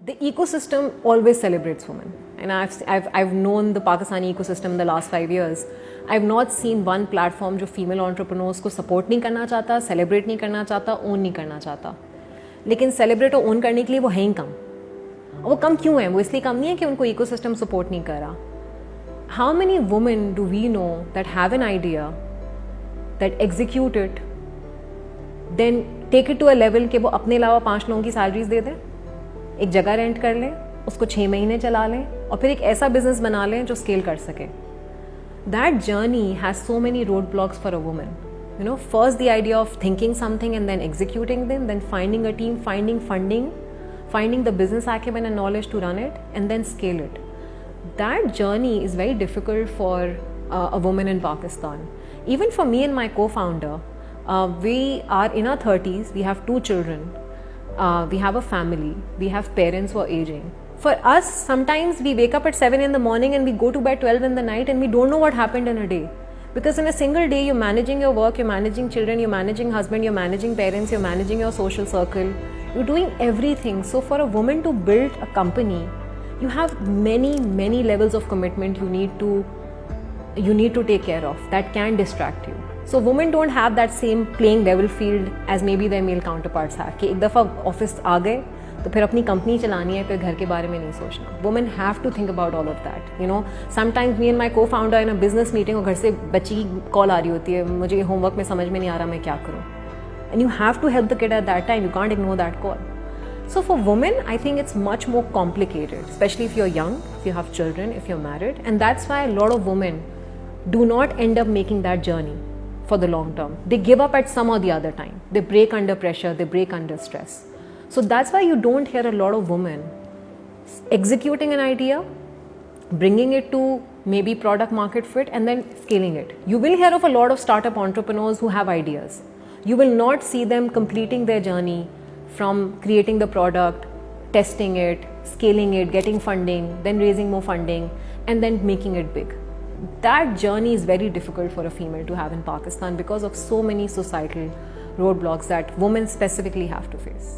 The ecosystem always celebrates women, and I've known the Pakistani ecosystem in the last 5 years. I've not seen one platform जो female entrepreneurs को support नहीं करना चाहता, celebrate नहीं करना चाहता, own नहीं करना चाहता. लेकिन celebrate और own करने के लिए वो हैं ही कम. और वो कम क्यों हैं? वो इसलिए कम नहीं है कि उनको ecosystem support नहीं कर रहा. How many women do we know that have an idea, that execute it, then take it to a level कि वो अपने अलावा 5 लोगों की salaries दे दें, एक जगह रेंट कर लें, उसको 6 महीने चला लें और फिर एक ऐसा बिजनेस बना लें जो स्केल कर सके. That journey has so many roadblocks for a woman. You know, first the idea of thinking something and then executing them, then finding a team, finding funding, finding the business acumen and knowledge to run it, and then scale it. That journey is very difficult for a woman in Pakistan. Even for me and my co-founder, we are in our 30s, we have 2 children. We have a family, we have parents who are aging. For us, sometimes we wake up at 7 in the morning and we go to bed 12 in the night and we don't know what happened in a day. Because in a single day, you're managing your work, you're managing children, you're managing husband, you're managing parents, you're managing your social circle. You're doing everything. So for a woman to build a company, you have many levels of commitment you need to take care of that can distract you. So women don't have that same playing level field as maybe their male counterparts have. कि एक दफ़ा office आ गए तो फिर अपनी company चलानी है, फिर घर के बारे में नहीं सोचना. Women have to think about all of that. You know, sometimes me and my co-founder in a business meeting और घर से बच्ची की कॉल आ रही होती है, मुझे होमवर्क में समझ में नहीं आ रहा मैं क्या करूँ. And you have to help the kid at that time. You can't ignore that call. So for women, I think it's much more complicated, especially if you're young, if you have children, if you're married. And that's why a lot of women do not end up making that journey for the long term. They give up at some or the other time. They break under pressure, they break under stress. So that's why you don't hear a lot of women executing an idea, bringing it to maybe product market fit and then scaling it. You will hear of a lot of startup entrepreneurs who have ideas. You will not see them completing their journey from creating the product, testing it, scaling it, getting funding, then raising more funding and then making it big. That journey is very difficult for a female to have in Pakistan because of so many societal roadblocks that women specifically have to face.